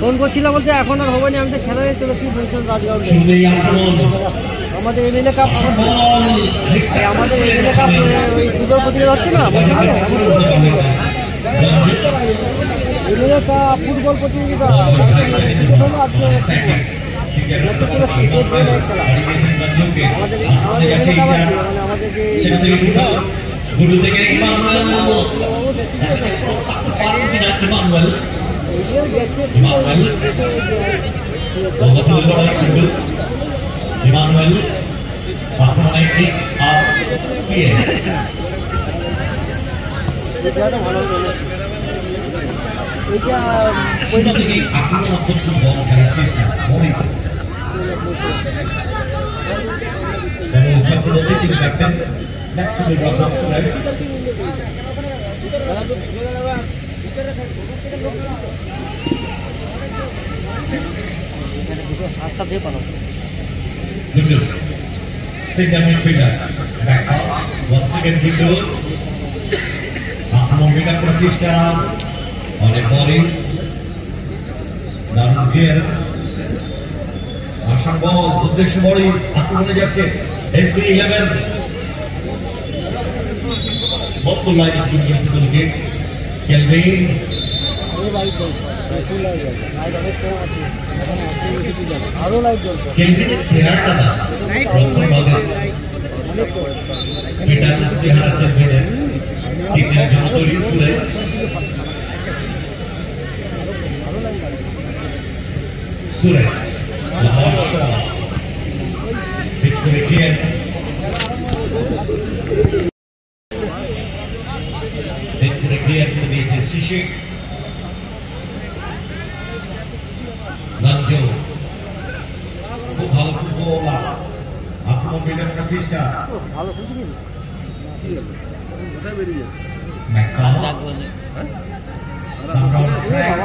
Phone করছিলাম বলতে এখন আর হবে না, আমি তো খেলা দেখতে চলেছি বরিশাল রাজগ্রাউন্ডে। আমাদের এমএলএ কাপ আমাদের এমএলএ কাপ ওই দুটোর প্রতিযোগিতা হচ্ছে না, এমএলএ কাপ ফুটবল প্রতিযোগিতা আজকে Guru থেকে ইমানুয়েল বর্তমানে HRCA আক্রমণাত্মক ফুটবল খেলার চেষ্টা মরিস এবং চক্রবর্তী তিনি দেখেন back to the drop box tonight. Bindu, single midfielder, back off, once again Bindu. Moving up Prachista on a Boris, Darun clearance. Asham ball, Uddesh Boris, আক্রমণে যাচ্ছে SB11. Multiple line of good into the gate. Kelvin. Kelvin is Sierra. Peter Sierra Kelvin. Kita Jamatori Suraj. Suraj. Lahore shot. Pitch for the clearance. Clear to the Shishi Lanjo খুব ভালো footballer আক্রমণ বিলের প্রচেষ্টা ভালো football কোথায় বেরিয়ে যাচ্ছে ম্যাকডাউন সামরাও track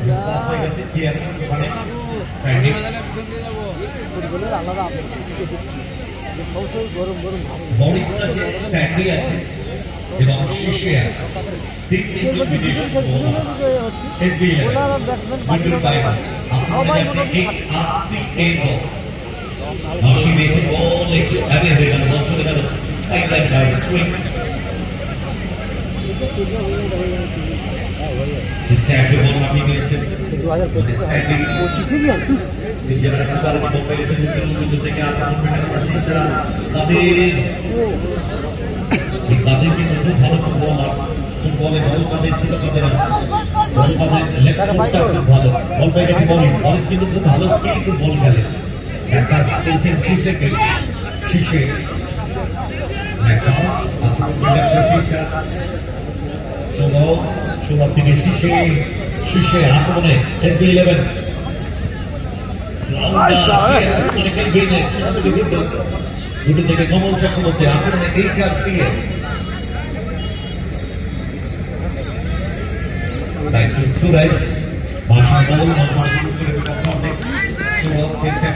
response হয়ে গেছে ক্লিয়ারেন্স মানে স্যান্ডি ফুটবলের আলাদা গরম গরম বডিস আছে স্যান্ডি আছে এবং শিশে আছে তিন বিদেশি বোলার SB11 মিডল পাইবার আপনারা যাচ্ছে HRCA বল নশি দিয়েছে বল একটু আগে হয়ে গেল বল চলে গেল সাইড লাইন ডাইরেক্ট সুইং চেষ্টা আছে বল আপনি পেয়েছেন 2025 যেটা কুকারের বল পেয়েছে কিন্তু থেকে আক্রমণ করার চেষ্টা তাদের কিন্তু খুব ভালো ফুটবলার ফুটবলে ভালো কাদের ছিল কাদের আছে বল কাদের লেফট ফুটটা খুব ভালো বল পেয়ে গেছে বলিস কিন্তু খুব ভালো স্কিল ফুটবল খেলে একটা স্পেসিং শিশে ম্যাকডাউন আক্রমণের প্রচেষ্টা ষোলো থেকে শিশে আক্রমণে SB11 গুটি থেকে কমল চক্রবর্তী আক্রমণে HRCA সুরাজ ভাষা বল চেষ্টা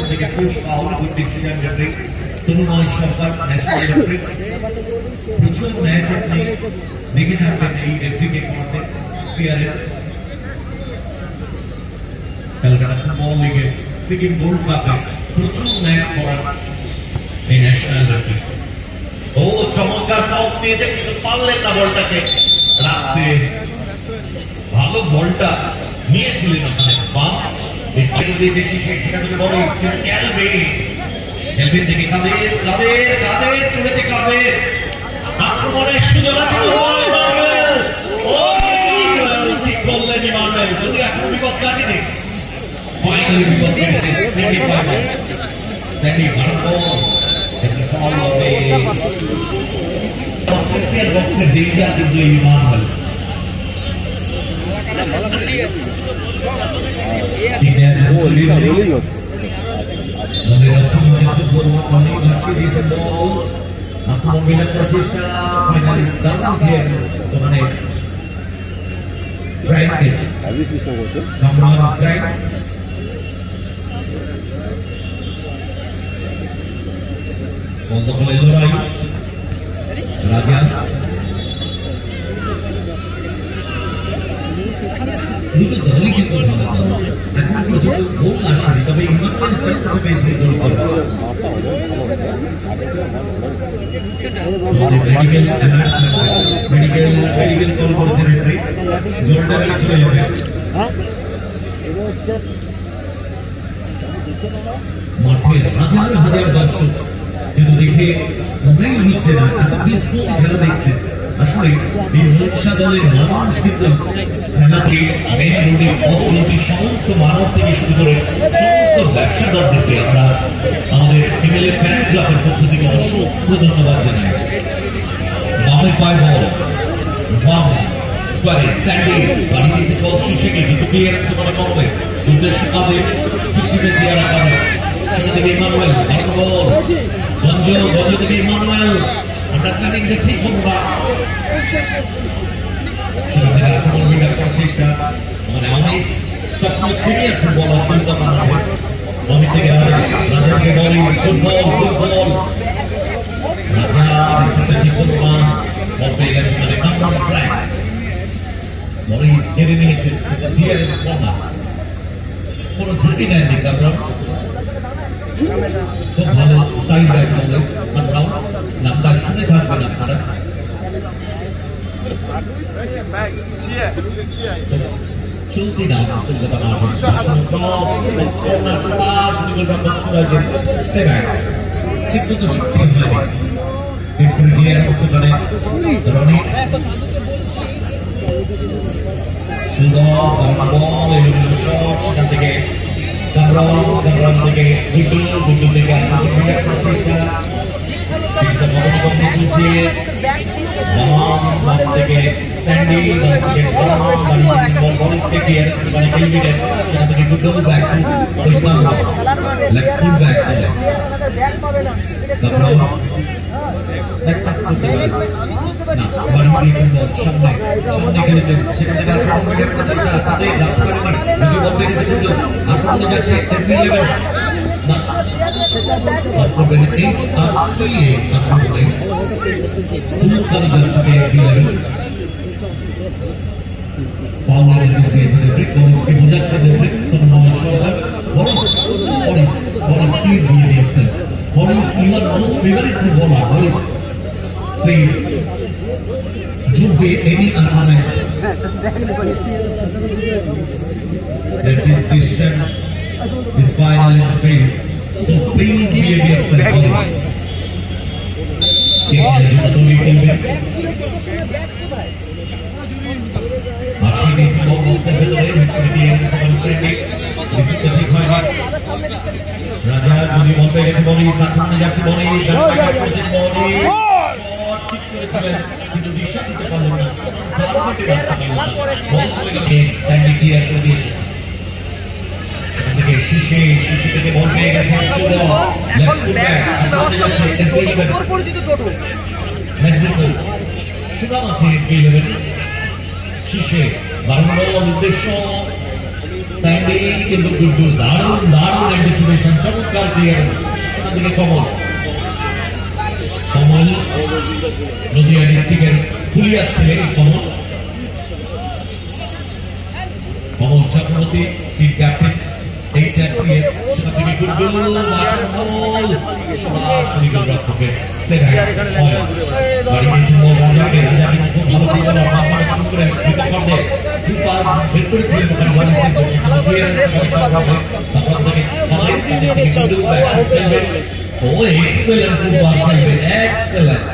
থেকে push foul good decision referee Tarunoy Sarkar national referee প্রচুর ম্যাচ আপনি দেখে থাকবেন এই রেফারিকে করাতে সিআরএফ কলকাতা ফুটবল লিগে সিকিম গোল্ড কাপে প্রচুর ম্যাচ করার এই ন্যাশনাল রেফারি ও চমৎকার পাস নিয়েছে কিন্তু পারলেন না বলটাকে রাখতে ভালো বলটা নিয়েছিলেন ওখানে বাম এই পাইল দিয়েছে সেখান থেকে বড় ক্যালভিন থেকে কাদের চলেছে কাদের আক্রমণের সুযোগ আছে ঠিক করলেন ইমানুয়েল যদি এখন বিপদ কাটেনি ফাইনালি বিপদ কেটেছে সেমি ভারত বল একটা ফাউল হবে বক্সের ডেঞ্জার কিন্তু ইমানুয়েল চেষ্টা ফাইনালি ওখানে সিস্টেম করছে লড়াই রাজা দুটো দলই কিন্তু ভালো দল এখন পর্যন্ত গোল আসেনি তবে ইমানুয়েল চান্সটা পেয়েছে গোল করার মেডিকেল কল করেছে রেফারি গোলটা নিয়ে চলে যাবে মাঠের হাজার হাজার দর্শক কিন্তু দেখে মনেই হচ্ছে না এত পিসফুল খেলা দেখছে আসলে এই মোর্চা দলের মানুষ কিন্তু খেলাকে মেন রোডে পথচলতি সমস্ত মানুষ থেকে শুরু করে সমস্ত ব্যবসাদারদেরকে আমরা আমাদের ফিমেলের ফ্যান ক্লাবের পক্ষ থেকে অসংখ্য ধন্যবাদ জানাই বামের পায়ে বল বাম স্কোয়ারে স্ট্যান্ডিং গাড়ি দিচ্ছে বল শিশেকে কিন্তু ক্লিয়ারেন্স মনে করবে উদ্দেশ্য কাদের চিপচিপে চেয়ারা কাদের সেটা থেকে ইমানুয়েল বল গঞ্জ থেকে ইমানুয়েল আন্ডারস্ট্যান্ডিং যে ঠিক হতো না সেটা থেকে আক্রমণ বিভাগ করার চেষ্টা মানে অনেক তখন সিনিয়র ফুটবলার কলকাতা মাঠে অমিত থেকে রাজাকে বলিং ফুটবল রাজা সেটা ঠিক হতো না বল পেয়ে গেছে মানে কামরান ট্র্যাক মরিস কেড়ে নিয়েছে ক্লিয়ারেন্স কর্নার কোনো ঝুঁকি নেননি কামরান খুব ভালো সাইড ব্যাক বলে কামরান নামটা শুনে থাকবেন আপনারা চলতি না কলকাতা মাঠে ঠিক মতো সক্ষম হয়নি রনি সেখান থেকে কামরান থেকে গুড্ডু থেকে চেষ্টা কিছুটা মনোনিবন্ধ চলছে বাম থেকে স্যান্ডি বলিসকে ক্লিয়ারেন্স মানে এলিমিনেট সেখান থেকে Guddu back to left full back Kamran back pass করতে পারে না বাড়ি দিয়েছেন বল সামনে খেলেছেন সেখান থেকে আক্রমণ করে তাদের রাখতে পারেনি যদি বল পেয়েছে গুড্ডু আক্রমণে যাচ্ছে SB11 না আক্রমণে HRCA আক্রমণে তুলকার যাচ্ছে SB11 পাওয়ার এন্থুসিয়াজম ব্রেক বলিসকে বোঝাচ্ছেন ব্রেক তন্ময় সরকার বলিস প্লিজ বিহেভ হিমসেলফ বলিস you are most favourite footballer বলিস please don't be any argument that this decision is final in the field so please behave yourself bolies আসি দিয়েছে বল বক্সের ভেতরে ঠিক হয় রাজা যদি বল পেয়ে গেছে বলিস আক্রমণে যাচ্ছে বলিস ঠিক করেছিলেন কিন্তু দিশা দিতে পারলেন না স্যান্ডি ক্লিয়ার করে দিয়েছে এখান থেকে শিশে থেকে বল পেয়ে গেছে সুনাম আছে SB11 শিশে বারবার উদ্দেশ্য স্যান্ডি কিন্তু গুড্ডু দারুণ অ্যান্টিসিপেশন চমৎকার ক্লিয়ারেন্স সেখান থেকে কমল নদিয়া ডিস্ট্রিক্টের ফুলিয়ার ছেলে কমল চক্রবর্তী টিম ক্যাপ্টেন HRCA সেখান থেকে গুড্ডু সরাসরি গোলরক্ষকের সেভ বাড়ি দিয়েছেন বল রাজাকে খুব ভালো করে দুই পাস বের করেছিলেন ওখানে বলিসের ও এক্সেলেন্ট ফুটবল খেলবে এক্সেলেন্ট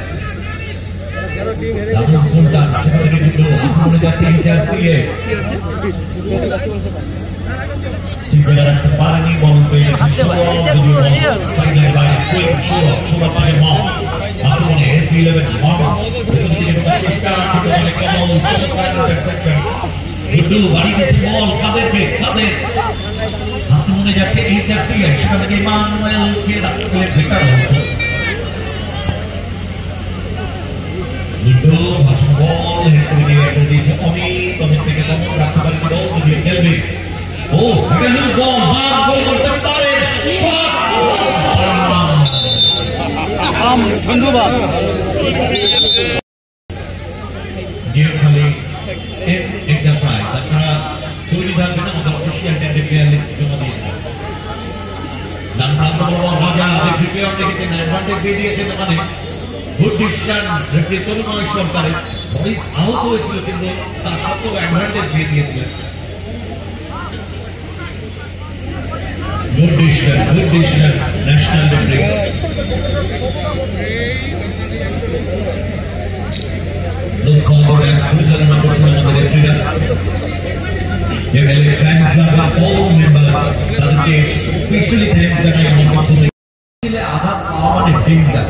দারুণ সুলতান সেখান থেকে গুড্ডু আক্রমণে যাচ্ছে HRCA ঠিক করে রাখতে পারেনি বল পেয়ে গেছে সাইডের বাইরে সোলা পারে মাম আক্রমণে SB11 মাম ভেতর দিকে ঢোকার চেষ্টা কিন্তু বলে কমল চমৎকার ইন্টারসেপশন গুড্ডু বাড়ি দিচ্ছে বল কাদের আক্রমণে যাচ্ছে HRCA সেখান থেকে ইমানুয়েলকে রাখতে গেলে বেটার হতো গুড্ডু ভাষণ বল হেড করে দিয়েছে অমিত থেকে কমল রাখতে পারেনি বল দিয়ে খেলবে ও একটা লুজ বল বার গোল করতে পারে ধন্যবাদ নিউ খালি এন্টারপ্রাইজ আপনারা তৈরি থাকবে না আমাদের অফিসিয়াল টেন্ডে প্লেয়ার লিস্ট জমা দিয়ে দেবে। ডান প্রান্ত বরাবর রাজা রেফারি প্লেয়ার দেখেছেন, অ্যাডভান্টেজ দিয়ে দিয়েছেন ওখানে। গুড ডিসিশন রেফারি তরুণময় সরকারের। বরিস আহত হয়েছিল কিন্তু তার সত্ত্বেও অ্যাডভান্টেজ দিয়ে দিয়েছিলেন। Good decision national referee. লোকমান্য ম্যাচ পরিচালনা করছেন আমাদের রেফারিরা। MLA fan club all members, তাদেরকে স্পেশালি থ্যাঙ্কস জানাই আমার পক্ষ থেকে। আঘাত পাওয়া মানে ডেঞ্জার।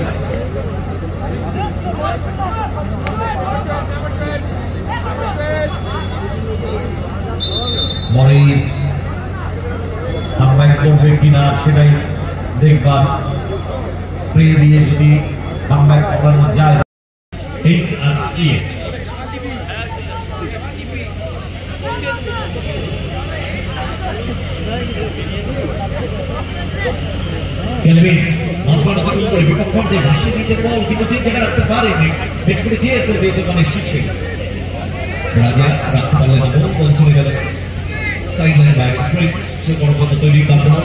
মরিস কামব্যাক করবে কিনা সেটাই দেখবার। স্প্রে দিয়ে যদি কামব্যাক করানো যায়। HRC কেলভিন মাঝমাঠ অতিক্রম করে বিপক্ষে ভাসিয়ে দিয়েছে বল, কিন্তু ঠিক জায়গায় রাখতে পারেনি। হেড করে চেয়ে করে দিয়েছে মানে শীর্ষে। রাজা রাখতে পারলেন না, বহু বল চলে গেল সাইডলাইন বাইরে। সে পর্যন্ত তৈরি কামরা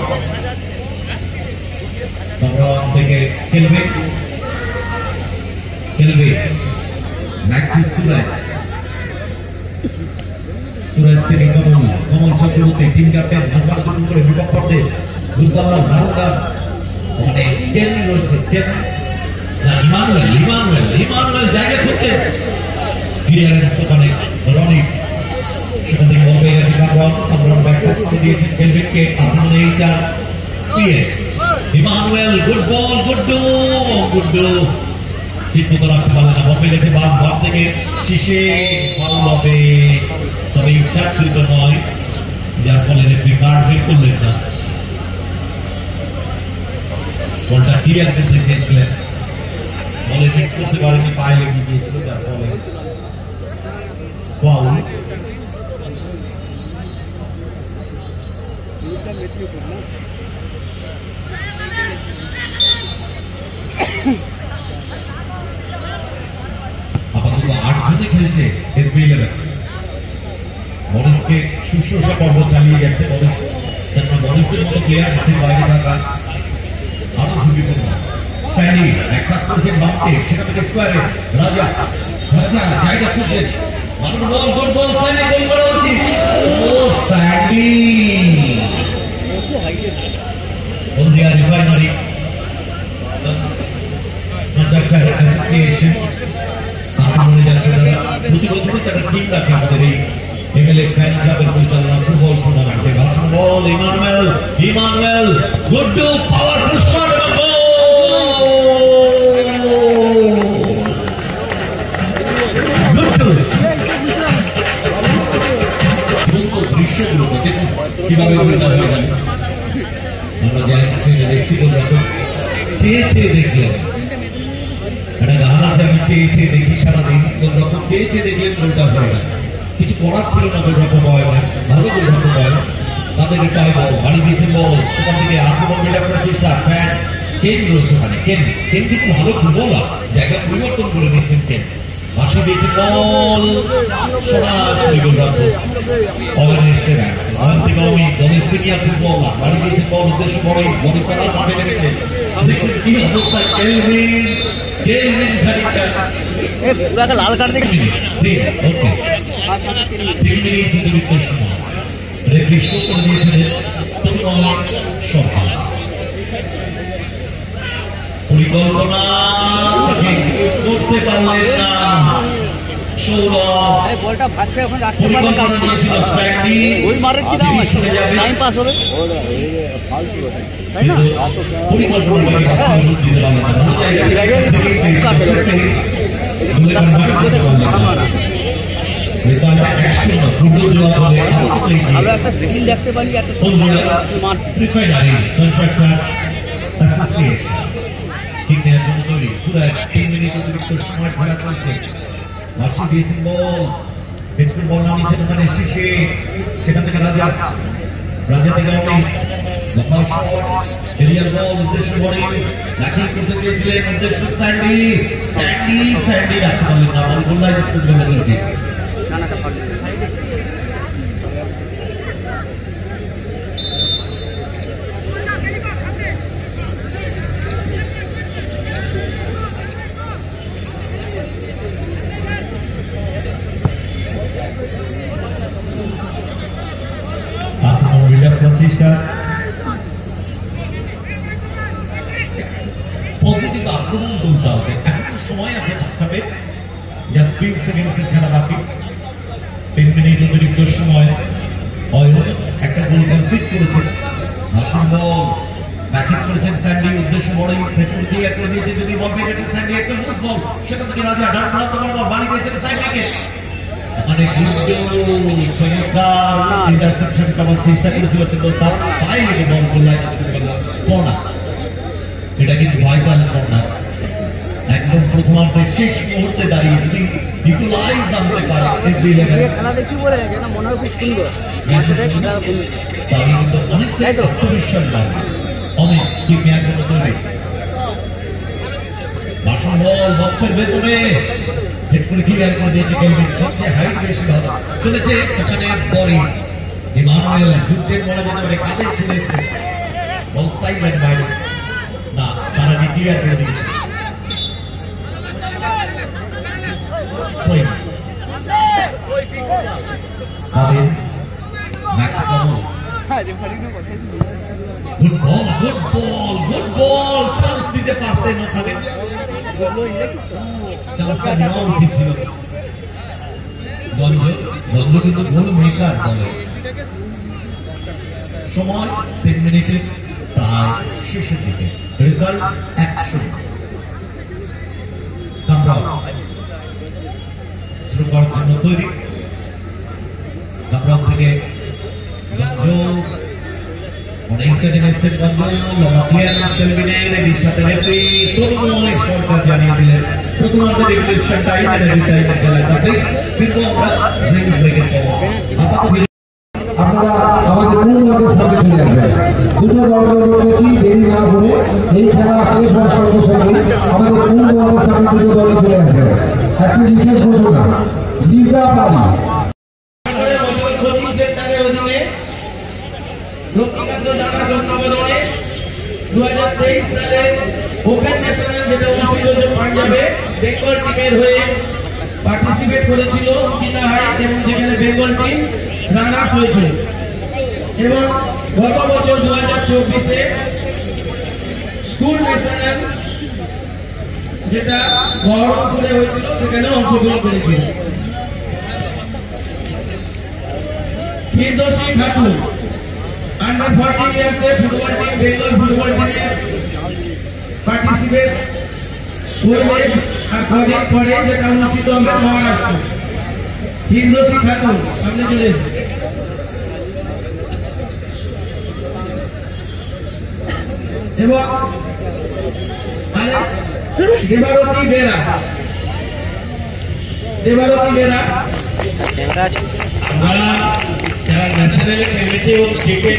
থেকে কেলভিন সুরাজ থেকে কমল চক্রবর্তী টিম ক্যাপ্টেন। মাঝমাঠ অতিক্রম করে বিপক্ষে দুর্দান্ত ধারণার মানে কেন রয়েছে, কেন না ইমানুয়েল জায়গা খুঁজছে। ক্লিয়ারেন্স ওখানে রনি, সেখান থেকে বল পেয়ে গেছে কামরান ব্যাক পাস করে দিয়েছেন কেলভিনকে। আপনার HRCA Emmanuel, good ball, good ডু ঠিক মতো রাখতে পারলেন না। বল পেয়ে গেছে বাম থেকে শীষে, ফাউল হবে, তবে ইচ্ছাকৃত নয়, যার ফলে রেফারি কার্ড বের করলেন না। বলটা ক্লিয়ার করতে চেয়েছিলেন, বলে হিট করতে পারেনি, পায়ে লেগে গিয়েছিল, যার ফলে ফাউল। আপাতত 8 জনে খেলছে SB11। মরিসকে শুশ্রূষা পর্ব চালিয়ে গেছে মরিস, কেননা মরিসের মতো প্লেয়ার মাঠের বাইরে থাকা আরো ঝুঁকিপূর্ণ। স্যান্ডি এক পাস করেছেন বামকে, সেখান থেকে স্কোয়ারে রাজা জায়গা খুঁজছেন। বল, গুড বল, স্যান্ডি গোল করা উচিত। ও স্যান্ডি হলদিয়া রিফাইনারি কন্ডাক্টর অ্যাসোসিয়েশন মনে যাচ্ছে তারা প্রতি বছরই তারা ঠিক রাখে আমাদের এই এমএলএ ফ্যান ক্লাবের পরিচালনা ফুটবল টুর্নামেন্টে। ভাষণ বল, Emmanuel good do, powerful shot এবং গোল। দৃশ্যগুলোকে দেখুন কিভাবে উল্টা হয়ে গেল। আমরা যে স্ক্রিনে দেখছি গোলরক্ষক চেয়ে দেখলেন, একটা গান আছে, আমি চেয়ে দেখি সারাদিন। গোলরক্ষক চেয়ে দেখলেন, গোলটা হয়ে গেল। কিছু করার ছিল না গোলরক্ষক হয়, ভালো গোলরক্ষক হয়। তাদের পায়ে বল বাড়ি দিয়েছেন, বল সেখান থেকে আক্রমণ মেটা করার চেষ্টা। ফ্যান কেন রয়েছে ওখানে, কেন কিন্তু ভালো ফুটবলার, জায়গা পরিবর্তন করে নিচ্ছেন কেন। ভাসিয়ে দিয়েছেন বল, সরাসরি গোলরক্ষক অগানের সেভেন থেকে অমিত, দলের সিনিয়র ফুটবলার বাড়ি দিয়েছেন বল, উদ্দেশ্য বড়ই বলি সালার মাঠে লেগেছে। দেখুন কি অবস্থা, কেলভিন খানিকটা লাল কার্ড দেখে ওকে 3 মিনিট অতিরিক্ত সময় রেফারি শো করে দিয়েছেন তরুণময় সরকার। পরিকল্পনা করতে পারলেন না সৌরভ, বলটা ভাসছে ওখানে রাখতে পারলেন না। দিয়েছিল স্যান্ডি, ওই মারের কি দাম আছে, টাইম পাস হবে তাই না। পরিকল্পনা করে পাস দিতে পারলেন না, আমরা একটা স্ক্রিন দেখতে পারি, একটা রিফাইনারি কন্ট্রাক্টর অ্যাসোসিয়েশন ঠিক নেওয়ার জন্য তৈরি। সুরাজ 3 মিনিট অতিরিক্ত সময় খেলা চলছে। ভাসিয়ে দিয়েছেন বল, হেডফুল বল নামিয়েছেন ওখানে শীষে, সেখান থেকে রাজা থেকে অমিত, লম্বা শট, এরিয়াল বল, উদ্দেশ্য বরিস, ব্যাকিং করতে চেয়েছিলেন, উদ্দেশ্য স্যান্ডি রাখতে পারলেন না, বল গোল লাইনে খুব ভালো করে 20 সেকেন্ডের খেলা বাকি, 3 মিনিট অতিরিক্ত সময়। একটা গোল কনসিড করেছে, ভাষণ বল ব্যাটিং করেছেন স্যান্ডি, উদ্দেশ্য বড়ই, সেকেন্ড ক্লিয়ার করে দিয়েছেন, যদি বল পেয়ে গেছেন স্যান্ডি, একটা লুজ বল, সেখান থেকে রাজা ডান প্রান্ত বরাবর বাড়ি দিয়েছেন স্যান্ডিকে। মানে চমৎকার ইন্টারসেপশন করার চেষ্টা করেছিল, কিন্তু তার পায়ে লেগে বল গোলায় পড়া। এটা কিন্তু ভাইটাল কর্নার, একদম প্রথমার্ধের শেষ মুহূর্তে দাঁড়িয়ে যদি ইকুয়ালাইজ আনতে পারে এসবি লেভেল, খেলা দেখি বলে এটা মনে হয় খুব সুন্দর। তাহলে কিন্তু অনেকটাই আত্মবিশ্বাস বাড়বে, অনেক কি ম্যাচ হতে তৈরি। ভাষণ বল বক্সের ভেতরে হেড করে ক্লিয়ার করে দিয়েছে কেলভিন, সবচেয়ে হাইট বেশি হবে চলেছে এখানে বরিস ইমানুয়েল, যুদ্ধের বলা যেতে পারে কাঁধে চলে এসেছে, বল সাইড লাইন বাইরে না, তারা ক্লিয়ার করে দিয়েছে। গুড বল চান্স দিতে পারতেন ওখানে, চান্সটা নেওয়া উচিত ছিল। গঞ্জ কিন্তু গোল মেকার দলে, সময় 3 মিনিটের প্রায় শেষের দিকে, রেজাল্ট 100। কামরাও শুরু করার জন্য তৈরি, কামরাও থেকে অনেকটা জিনিসের গঞ্জ, লম্বা ক্লিয়ারেন্স কেলভিনের, এর সাথে রেফারি তরুণময় সরকার জানিয়ে দিলেন প্রথমার্ধের রেগুলেশন টাইম এর টাইমে খেলা কাটবে, কিন্তু আমরা ড্রিঙ্কস ব্রেকের পর আপাতত আপনারা আমাদের মূল ম্যাচের সামনে চলে আসবেন। দুটো দলের রয়েছি, দেরি না করে এই খেলা শেষ হওয়ার সঙ্গে সঙ্গে আমাদের মূল ম্যাচের সামনে দুটো দলে চলে আসবে। একটি বিশেষ ঘোষণা, লিজা পালি কোচিং সেন্টারের অধীনে লক্ষ্মীকান্ত জানার তত্ত্বাবধানে 2023 সালে ওপেন ন্যাশনাল যেটা অনুষ্ঠিত হচ্ছে পাঞ্জাবে, বেঙ্গল টিমের হয়ে পার্টিসিপেট করেছিল অঙ্কিতা হাই, এবং যেখানে বেঙ্গল টিম রানার্স হয়েছিল। এবং গত বছর 2024-এ স্কুল ন্যাশনাল যেটা বহরমপুরে হয়েছিল, সেখানে অংশগ্রহণ করেছিল। ফিরদৌসী খাতুন अंडर 14 ईयर से football team Bengal football team में पार्टिसिपेट করলে আর কদিন পরে যেটা অনুষ্ঠিত হবে মহারাষ্ট্র। ফিরদৌসী খাতুন সামনে চলে এসেছে। এবং দেবারতী বেরা আমরা যারা ন্যাশনালে খেলেছে এবং স্টেটে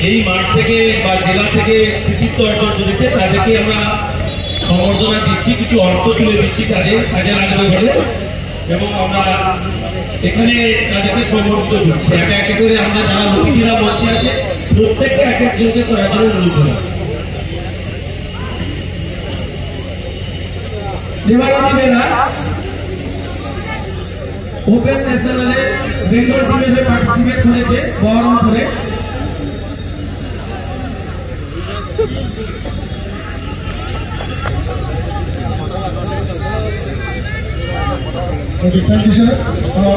এই মাঠ থেকে বা জেলা থেকে কৃতিত্ব অর্জন করেছে, তাদেরকে আমরা সম্বর্ধনা দিচ্ছি, কিছু অর্থ তুলে দিচ্ছি তাদের কাজের আগ্রহে, এবং আমরা এখানে তাদেরকে সম্বর্ধিত করছি। একে একে করে আমরা যারা অতিথিরা মঞ্চে আছে প্রত্যেককে এক একজনকে করার জন্য অনুরোধ করলাম। দেবারতী বেরা ওপেন ন্যাশনালে বেঙ্গল টিমে পার্টিসিপেট করেছে বহরমপুরে।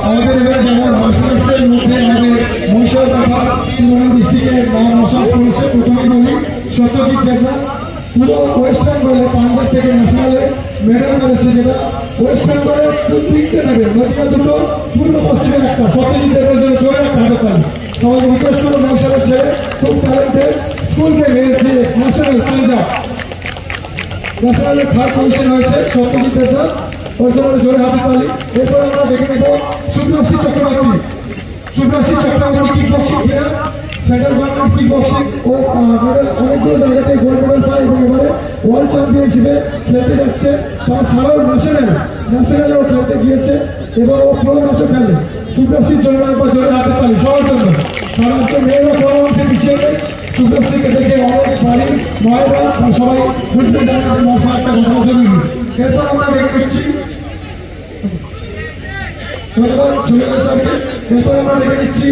আমাদের এবার যেমন মহারাষ্ট্রের মধ্যে আমাদের মহিষার তথা ডিস্ট্রিক্টের মশা করেছে। প্রথমে বলি সত্যজিৎ দেবনাথ পুরো ওয়েস্ট বেঙ্গলে পাঞ্জাব থেকে ন্যাশনালে মেডেল মেরেছে, যেটা ওয়েস্ট বেঙ্গলে 3টে নেবে, নদীয়া 2, পূর্ব পশ্চিমে 1টা। সত্যজিৎ দেবের জন্য জোরে একটা হাততালি। সবাইকে রিকোয়েস্ট করবো, ন্যাশনাল ছেলে খুব ট্যালেন্টেড, স্কুলকে মেরেছে ন্যাশনাল পাঞ্জাব, ন্যাশনালে 3rd পজিশন হয়েছে সত্যজিৎ দেবনাথ, ওর জন্য জোরে হাততালি। এরপর আমরা দেখে নেব Shubhrashi Chakraborty kick boxing player, central government kick boxing, ও মেডেল অনেকগুলো জায়গাতে গোল্ড মেডেল পায় এবং এবারে ওয়ার্ল্ড চ্যাম্পিয়নশিপে খেলতে যাচ্ছে। তাছাড়াও ন্যাশনালে ও খেলতে গিয়েছে এবং ও প্রো ম্যাচও খেলে। শুভ্রাশীর জন্য একবার জোরে হাততালি সবার জন্য, কারণ আজকে মেয়েরা কোনো অংশে পিছিয়ে নেই। শুভ্রাশীকে দেখে অনেক বাড়ির মায়েরা সবাই বুঝতে জানে যে মশা একটা ঘটনা জরুরি। এরপর আমরা দেখে নিচ্ছি এরপর আমরা দেখে নিচ্ছি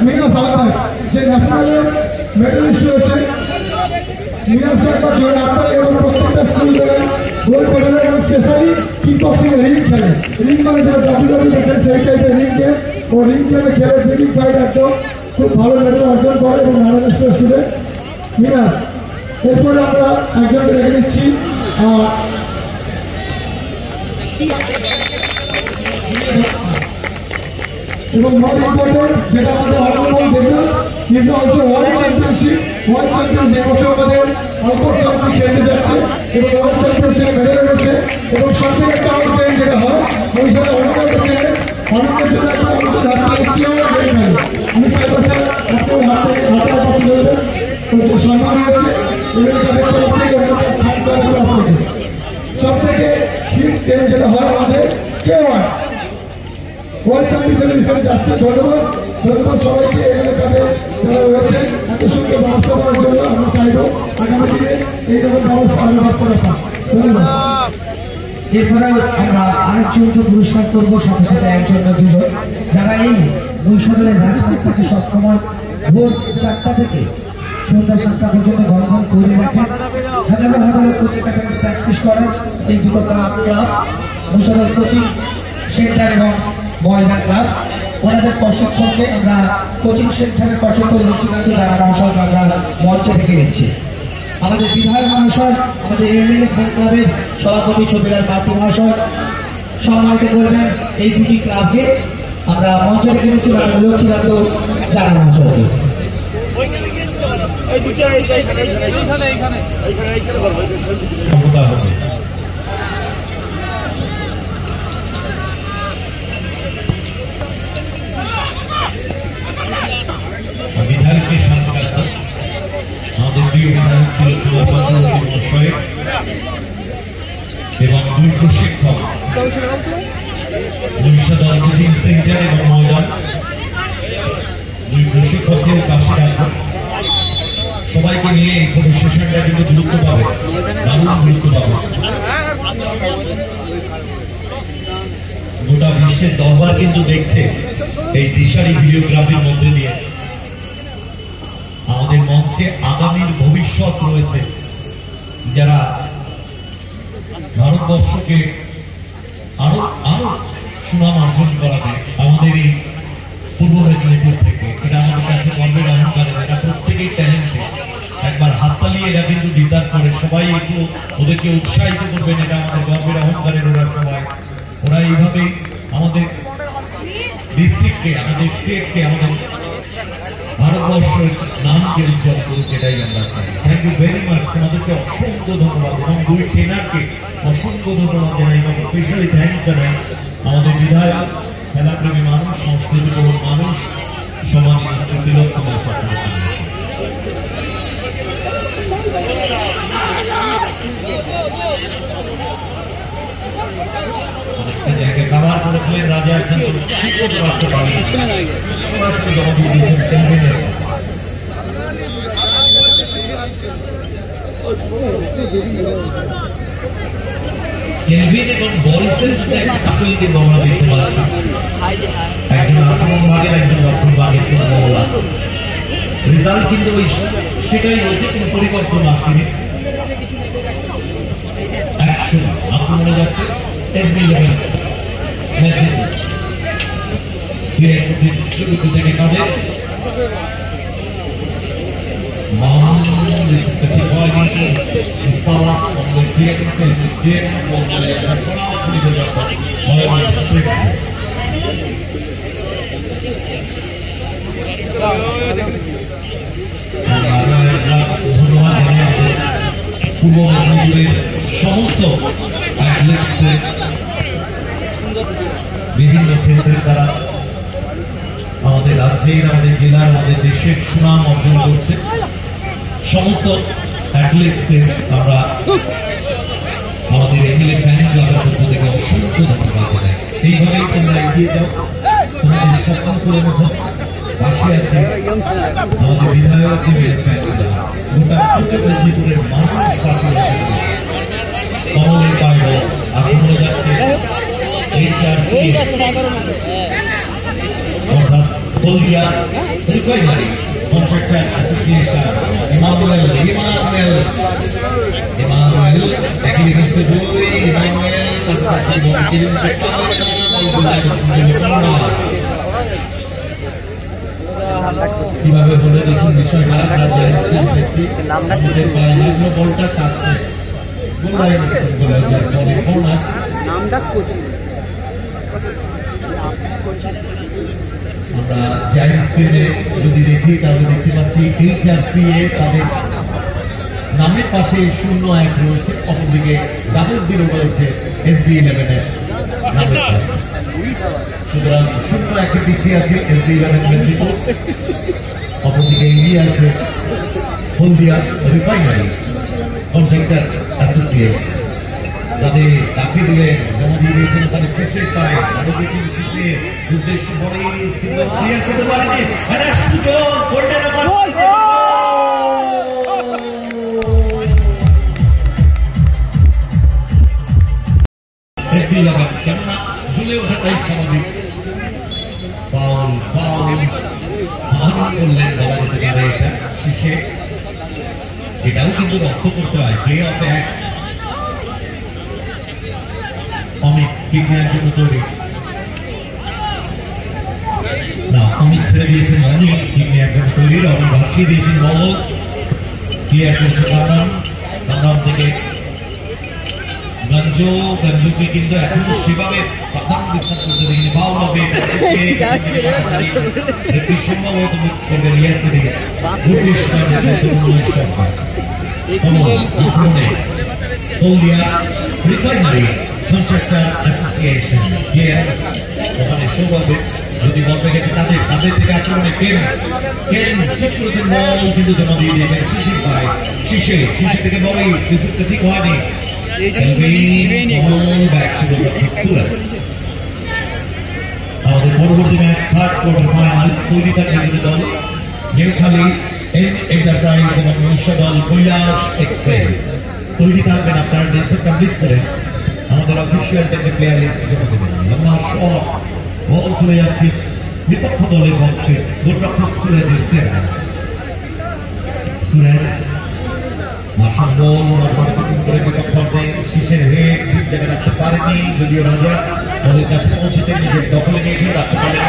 মিনাস আহমেদ, যে ন্যাশনালের মেডেলিস্ট রয়েছে। মিনাসকে একবার জোরে হাততালি এবং প্রত্যেকটা স্কুল গোল্ড মেডেল এবং স্পেশালি কিক বক্সিং এর রিং খেলে। রিং মানে যেটা WWE দেখেন সেই টাইপের রিং গেম ও রিং গেমে খেলে ব্রিডিং ফাইট একদম খুব ভালো মেডেল অর্জন করে এবং নারায়ণ স্টুডেন্ট মিনাজ। এরপরে আমরা একজনকে রেখে নিচ্ছি এবং মোর ইম্পর্টেন্ট যেটা আমাদের honourable Debnath is also world championship এবছর আমাদের আউটডোর কান্ট্রি খেলতে যাচ্ছে এবং ওয়ার্ল্ড চ্যাম্পিয়নশিপ মেডেল এনেছে এবং সবথেকে একটা আউটডোর যেটা হয় ওই সাথে অনেকের কাছে অনেকের জন্য একটা আলোচনা হাতে কেউ গেম খেলে। আমি চাইবো স্যার আপনার হাতে পাঠিয়ে দেবেন ওই সম্মান আছে এবং তাদের তরফ থেকে ওনাদের ফাইট করার আপনাকে সবথেকে হিট গেম যেটা হয় আমাদের K1 ওয়ার্ল্ড চ্যাম্পিয়নশিপ এখানে যাচ্ছে। ধন্যবাদ সবাইকে এখানে কাপে যারা রয়েছে এত সুন্দর ব্যবস্থা করার জন্য। আমরা চাইবো আগামী দিনে এইরকম ব্যবস্থা আরো বাচ্চারা পান। ধন্যবাদ। এরপরে আমরা আরেকজনকে পুরস্কার করবো, সাথে সাথে একজন না দুজন যারা এই বৈশাখের রাজমাঠটাকে সবসময় ভোর 4টা থেকে সন্ধ্যা 7টা পর্যন্ত গঠন করে রাখেন। হাজারো হাজারো কোচিং কাছাকাছি প্র্যাকটিস করেন সেই দুটো ক্লাব বৈশাখের কোচিং সেন্টার এবং ময়দান ক্লাব। ওনাদের প্রশিক্ষণকে আমরা কোচিং সেন্টারের প্রশিক্ষণ লক্ষ্মীকান্ত যারা মহাশয় আমরা মঞ্চে রেখে নিচ্ছি। আমাদের বিধায়ক মহাশয়, আমাদের এমএলএ ফ্যান ক্লাবের সভাপতি ছবিলাল মাতু মহাশয় সম্মানিত করবেন এই দুটি ক্লাবকে। আমরা মঞ্চে রেখে নিচ্ছি লক্ষ্মীকান্ত যারা মহাশয়কে। বিধায়কের সাথে আমাদের প্রিয় বিধায়ক ছিল মহাশয় এবং দুই প্রশিক্ষক কোচিং সেন্টার এবং ময়দান দুই প্রশিক্ষকদের পাশে রাখবো। সবাইকে নিয়ে এই ফটো সেশনটা কিন্তু গুরুত্ব পাবে, দারুণ গুরুত্ব পাবে। গোটা বিশ্বের দরবার কিন্তু দেখছে এই দিশারি ভিডিওগ্রাফির মধ্যে দিয়ে আমাদের মঞ্চে আগামীর ভবিষ্যৎ রয়েছে, যারা ভারতবর্ষকে আরো আরো সুনাম অর্জন করাবে আমাদের এই পূর্ব মেদিনীপুর থেকে। এটা আমাদের কাছে গর্বের অহংকার, এরা প্রত্যেকেই ট্যালেন্টেড। একবার হাততালি এরা কিন্তু ডিজার্ভ করে, সবাই একটু ওদেরকে উৎসাহিত করবেন, এটা আমাদের গর্বের অহংকারের ওরা সবাই। ওরা এইভাবে আমাদের ডিস্ট্রিক্টকে, আমাদের স্টেটকে, আমাদের ভারতবর্ষের নামকে উজ্জ্বল করুক, এটাই আমরা চাই। থ্যাংক ইউ ভেরি মাচ, তোমাদেরকে অসংখ্য ধন্যবাদ এবং দুই ট্রেনারকে অসংখ্য ধন্যবাদ জানাই এবং স্পেশালি থ্যাংকস জানাই আমাদের বিধায়ক, খেলাপ্রেমী মানুষ, সংস্কৃতিপ্রবণ মানুষ, সম্মানীয় শ্রী তিলক কুমার চক্রবর্তী। অনেকটা জায়গায় কাভার করেছিলেন রাজা, একদিন ঠিক করতে পারতে পারেন সরাসরি জমা দিয়ে দিয়েছেন কেলভিন এবং বরিসের মধ্যে একটা ফ্যাসিলিটি আমরা দেখতে পাচ্ছি। একজন আক্রমণ ভাগের, একজন রক্ষণ ভাগের বল আছে। রেজাল্ট কিন্তু ওই সেটাই রয়েছে, কোনো পরিবর্তন আসেনি। 100 আক্রমণে যাচ্ছে SB11 থেকে কাদের পূর্ব মেদিনীপুরের সমস্ত অ্যাথলেটসদের বিভিন্ন ক্ষেত্রে তারা আমাদের রাজ্যের, আমাদের জেলার, আমাদের দেশের সুনাম অর্জন করছে। সমস্ত অ্যাথলেটসদের আমরা আমাদের এমএলএ ফ্যান ক্লাবের পক্ষ থেকে অসংখ্য ধন্যবাদ জানাই। এইভাবেই তোমরা এগিয়ে যাও, তোমাদের স্বপ্ন পূরণ হোক। পাশে আছে আমাদের বিধায়ক এমএলএ ফ্যান ক্লাব, গোটা পূর্ব মেদিনীপুরের মানুষ পাশে এসে কমলের বাইরে আক্রমণে যাচ্ছে HRC অর্থাৎ হলদিয়া রিফাইনারি কন্ট্রাক্টর অ্যাসোসিয়েশন, ইমানুয়েল একই এগেইনস্টে দুই ইমানুয়েল তারপর বল কিনে কিভাবে বলে দেখুন বিষয়টা লাগলো বলটা কাটছে নামটা কোচিং আমরা জায়ান্ট স্ক্রিনে যদি দেখি তাহলে দেখতে পাচ্ছি HRCA তাদের নামের পাশে 0-1 রয়েছে, অপরদিকে 0-0 রয়েছে SB11 এর নামের পাশে। সুতরাং 0-1 পিছিয়ে আছে SB11 মেদিনীপুর, অপরদিকে এগিয়ে আছে হলদিয়া রিফাইনারি কন্ট্রাক্টর অ্যাসোসিয়েশন। তাদের তাকে দিলে জমা দিয়ে দিয়েছেন ওখানে শেষের পায়ে আরো বেশি পিছিয়ে উদ্দেশ্য বড় কিন্তু ক্লিয়ার করতে পারেনি। একটা সুযোগ গোল্ডেন ওভার এসবি লাগান কেননা ঝুলে ওঠাটাই স্বাভাবিক। ফাউল ফাউল ফাউল করলেন বলা যেতে পারে এটা শেষে। এটাও কিন্তু রক্ত করতে হয় play of act. Amit kick নেওয়ার জন্য তৈরি না, অমিত ছেড়ে দিয়েছেন অমিত কিক নেওয়ার জন্য তৈরি। অমিত ভাসিয়ে দিয়েছেন বল, ক্লিয়ার করছে কারণ থেকে গঞ্জুকে কিন্তু এখনো সেভাবে প্রধান বিশ্রাম করতে দেখিনি। বাউল হবে সম্ভবত করবে রিয়াসের রিফাইনারি কন্ট্রাক্টর অ্যাসোসিয়েশন প্লেয়ার্স ওখানে শো হবে। যদি বল পেয়ে গেছে তাদের থেকে আক্রমণে কেন চেক করেছেন বল কিন্তু জমা দিয়ে দিয়েছেন শিশির পায়। শিশির থেকে বল রিসিভটা ঠিক হয়নি। আমাদের পরবর্তী ম্যাচ থার্ড কোয়ার্টার ফাইনাল তৈরি থাকবে দুটো দল, নেউখালী এন্টারপ্রাইজ এবং মহিষা দল কৈলাস এক্সপ্রেস। তৈরি থাকবেন আপনারা ড্রেসে কমপ্লিট করে আমাদের অফিসিয়াল টেকনিক প্লেয়ার লিস্ট জমা দেবেন। লম্বা শট বল চলে যাচ্ছে বিপক্ষ দলের বক্সে, গোলরক্ষক সুরেজের সেভেন্স। সুরেজ মাসান বল করে বিপক্ষে শীষের হেড ঠিক জায়গায় রাখতে পারেনি, যদিও রাজা বলের কাছে পৌঁছেছে নিজের দখলে নিয়েছেন, রাখতে পারেন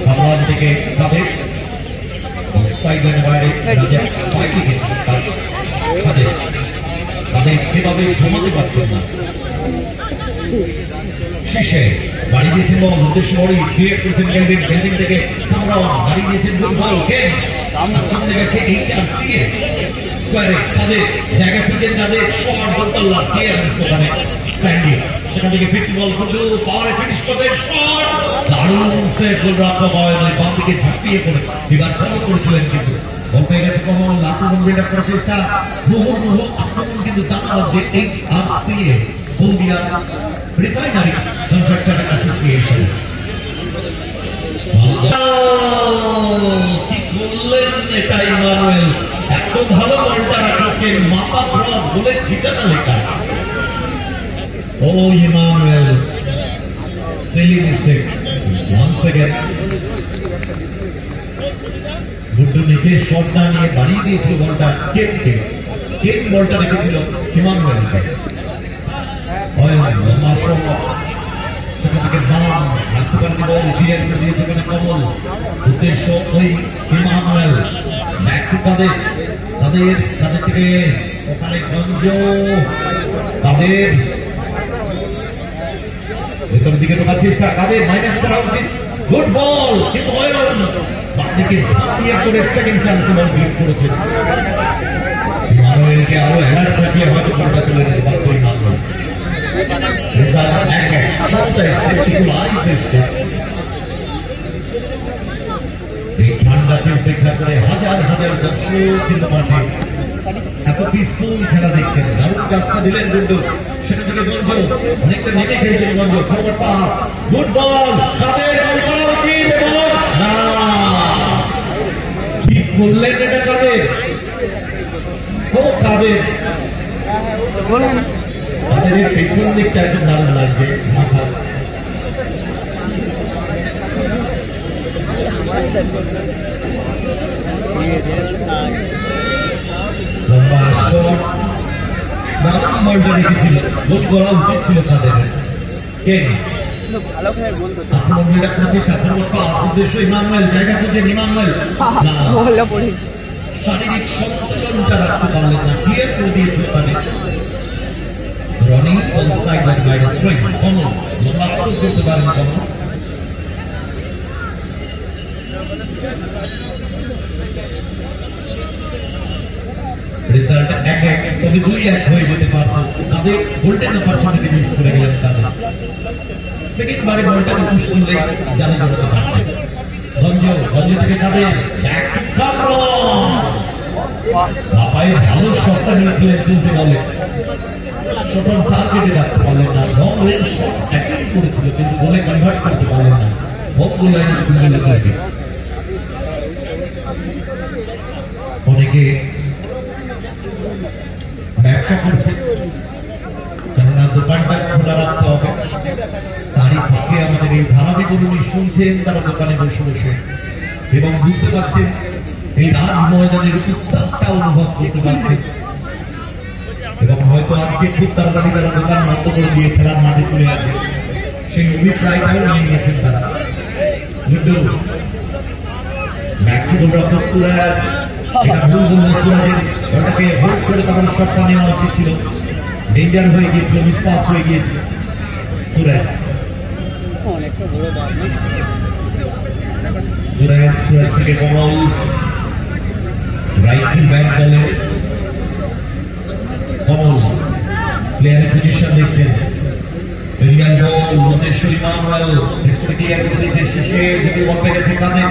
ভগবান থেকে তাদের সাইড লাইনের বাইরে রাজা বাইকে গেছেন তাদের সেভাবে জমাতে পারছেন না। শেষে বাড়ি দিয়েছেন বল উদ্দেশ্য বড় ক্রিয়েট করেছেন গেলভিন থেকে কামরাওয়ান বাড়ি দিয়েছেন বল কেন আক্রমণে গেছে HRCA স্কোয়ারে তাদের জায়গা খুঁজছেন তাদের শট গোলপাল্লা ক্লিয়ারেন্স ওখানে স্যান্ডি সেখান থেকে 50 বল কিন্তু পাওয়ারে ফিনিশ করবেন শট দারুণ সেভ গোলরক্ষক হয় বাম দিকে ঝাঁপিয়ে পড়ে এবার ফলো করেছিলেন কিন্তু বল পেয়ে গেছে কমল আক্রমণ বিল্ড আপ করার চেষ্টা মুহুর্মুহু আক্রমণ কিন্তু দাঁড়াবার যে HRCA হলদিয়া রিফাইনারি কন্ট্রাক্টর অ্যাসোসিয়েশন। কি করলেন এটা ইমানুয়েল, এত ভালো বলটা রাখলেন মাথা ক্রস বলে ঠিকানা লেখা। ও Emmanuel silly mistake once again. Guddu নিচে শটটা নিয়ে বাড়িয়ে দিয়েছিল বলটা কেন বলটা রেখেছিল ইমানুয়েলকে। সেখান থেকে বাম রাখতে পারেনি বল ক্লিয়ার করে দিয়েছে ওখানে কমল উদ্দেশ্য ওই ইমানুয়েল ব্যাক টু তাদের থেকে ওখানে গঞ্জ তাদের ভেতরের দিকে ঢোকার চেষ্টা তাদের মাইনাস করা উচিত। গুড বল কিন্তু বাদিকে ঝাঁপিয়ে করে সেকেন্ড চান্সে বল ক্লিক করেছে। ইমানুয়েলকে আরো অ্যালার্ট থাকিয়ে হয়তো বলটা তুলে নিতে পারতো ইমানুয়েল। ঠান্ডাকে উপেক্ষা করে হাজার হাজার দর্শক কিন্তু মাঠে এত পিসফুল খেলা দেখছেন। দারুণ কাজটা দিলেন গুড্ডু, সেটা থেকে গঞ্জ অনেকটা নেমে খেয়েছেন গঞ্জ। ফরওয়ার্ড পাস গুড বল কাদের গোল করা উচিত এবং না কি করলেন এটা কাদের ও কাদের তাদের পেছন দিকটা একদম দারুণ লাগছে। লম্বা শট দারুণ বলটা রেখেছিল, গোল করা উচিত ছিল তাদের। কেন ভালো খেলে গোল করতে আক্রমণটা করছে সাফল্য পাস উদ্দেশ্য ইমানুয়েল, জায়গা খুঁজে ইমানুয়েল না বললে পড়েছে। শারীরিক সঞ্চালনটা রাখতে পারলেন না, ক্লিয়ার করে দিয়েছে ওখানে রনি। অন সাইড লাইন বাইরে থ্রোইং কমন লম্বা থ্রো করতে পারেন কমন। রেজাল্ট 1-1, তবে 2-1 হয়ে যেতে পারত। তাদের গোল্ডেন অপরচুনিটি মিস করে গেলেন তাদের। সেকেন্ড বারে বলটাকে পুশ করলে জানা যেতে পারতেন। গঞ্জ থেকে তাদের ব্যাক টু কামরন, বাপাই ভালো শটটা নিয়েছিলেন চলতে বলে, শট অন টার্গেটে রাখতে পারলেন না। লং রেঞ্জ শট অ্যাটেম্প করেছিল কিন্তু গোলে কনভার্ট করতে পারলেন না। বক্স লাইন কুমিল্লা থেকে অনেকে ব্যবসা করছে, কেননা দোকানটা খোলা রাখতে হবে। তারই ফাঁকে আমাদের এই ধারাবি তরুণী শুনছেন তারা দোকানে বসে বসে এবং বুঝতে পারছেন এই রাজ ময়দানের উত্তাপটা অনুভব করতে পারছেন এবং হয়তো আজকে খুব তাড়াতাড়ি তারা দোকান বন্ধ করে দিয়ে খেলার মাঠে চলে আসবে, সেই অভিপ্রায়টাও নিয়ে নিয়েছেন তারা। ব্যাক টু গোলরক্ষক সুরাজ, এটা ভুল বলল সুরাজের, ওটাকে হোল্ড করে তখন শটটা নেওয়া উচিত ছিল, ডেঞ্জার হয়ে গিয়েছিল, মিসপাস হয়ে গিয়েছিল। সুরাজ সুরাজ থেকে কমল রাইট ফিল্ড ব্যাক বলে কমল প্লেয়ারের পজিশন দেখছেন। রিয়াল বল উদ্দেশ্য ইমানুয়েল ক্লিয়ার করে দিয়েছে, শেষে যদি বল পেয়ে গেছে কানে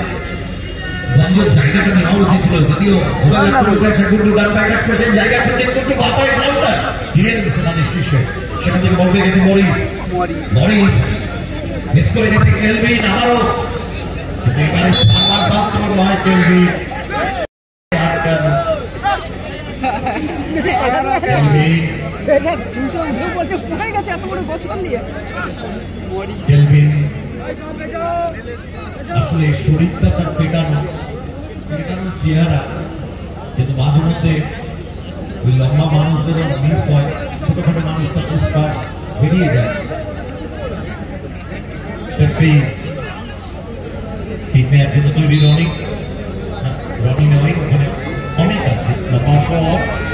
গঞ্জের জায়গাটা নেওয়া উচিত ছিল, যদিও ওরা গুন্ডু ডান ব্যাক করেছেন, জায়গা খুঁজে কিন্তু বাপাই কাউন্টার ক্লিয়ার দিয়েছে তাদের শীর্ষে, সেখান থেকে বল পেয়ে গেছে মরিস মিস করে গেছে কেলভিন, আবারও এবারে সামার পাত্র নয় কেলভিন। আসলে শরীরটা তার পেটানো চেহারা, কিন্তু মাঝে মধ্যে ওই লম্বা মানুষদের মিস হয়, ছোটখাটো মানুষরা পুষ্পার বেরিয়ে যায়। একজন তৈরি রনি নয়, ওখানে অনেক আছে।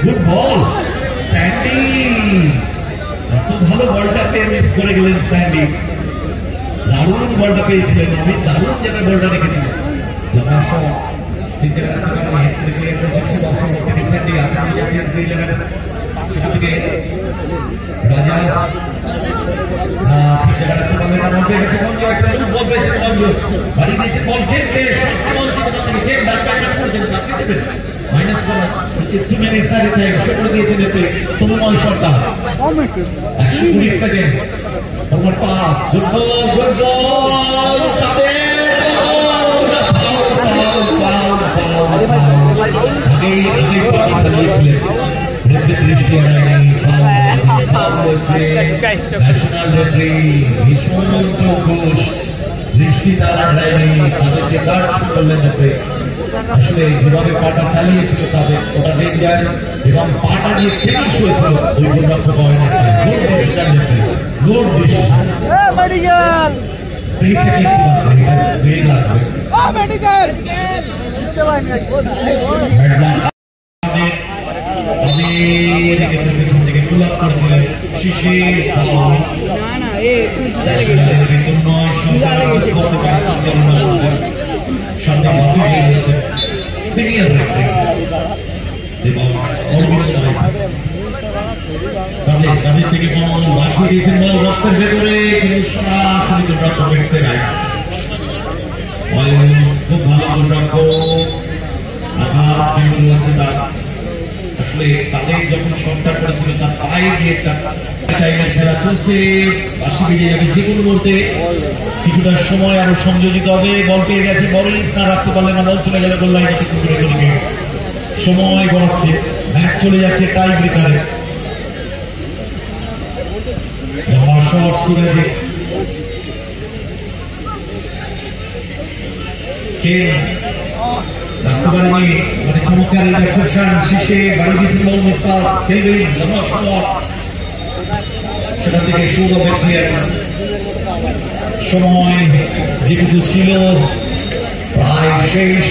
গুড বল স্যান্ডি, এত ভালো বলটা পেয়ে মিস করে গেলেন স্যান্ডি। দারুণ বলটা পেয়েছিলেন অমিত, দারুণ জায়গায় বলটা রেখেছিলেন। সেখান থেকে রাজা মাইনাস করা 2 মিনিট সাইডে চাই শো করে দিয়েছেন এতে তনুময় সরকার 120 second forward pass good ball তাদের চালিয়েছিলেন দৃষ্টি ন্যাশনাল রেফারি ভীষণ চৌকস দৃষ্টি তারা দেয়নি, তাদেরকে কাট করলেন। আসলে যেভাবে পাটা চালিয়েছিল তাদের ওটা ডেঞ্জার এবং পাটা দিয়ে ফিনিশ হয়েছিল ওই গোলরক্ষক গুড ডিসিশন স্প্রিটটা কি লাগবে, এটা স্প্রে লাগবে পেছন থেকে পুল আপ করেছিলেন শিশি সিনিয়র তাদের থেকে কমল বাসিয়ে দিয়েছেন বল বক্সের ভেতরে, কিন্তু সরাসরি খুব ভালো গোলরক্ষক আঘাত কেমন রয়েছে তার। আসলে তাদের যখন শটটা করেছিল তার পায়ে দিয়ে একটা খেলা চলছে, বাসি বেরিয়ে যাবে যে কোনো মুহূর্তে, কিছুটা সময় আরো সংযোজিত হবে। বল পেয়ে গেছে মরিস, না রাখতে পারলে না, বল চলে গেল গোল লাইনে, সময় গড়াচ্ছে, ম্যাচ চলে যাচ্ছে টাই ব্রেকারে। শট সুরাজে কে মারতে পারেনি, মানে চমৎকার ইন্টারসেপশন, শীর্ষে বাড়ি দিয়েছেন বল মিসপাস, কেলভিন লম্বা শট, সেখান থেকে সৌরভের ক্লিয়ারেন্স। সময় যেটুকু ছিল প্রায় শেষ,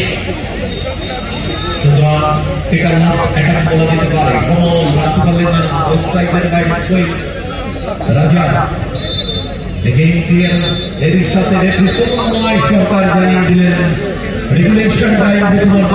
সুতরাং এটা লাস্ট অ্যাটাক বলা যেতে পারে। কমল রাখতে পারলেন না, ওয়েবসাইটের বাইরে ছুঁয়ে রাজা এগেইন ক্লিয়ারেন্স। এর সাথে রেফারি তন্ময় সরকার জানিয়ে দিলেন রেগুলেশন টাইম প্রথমার্ধ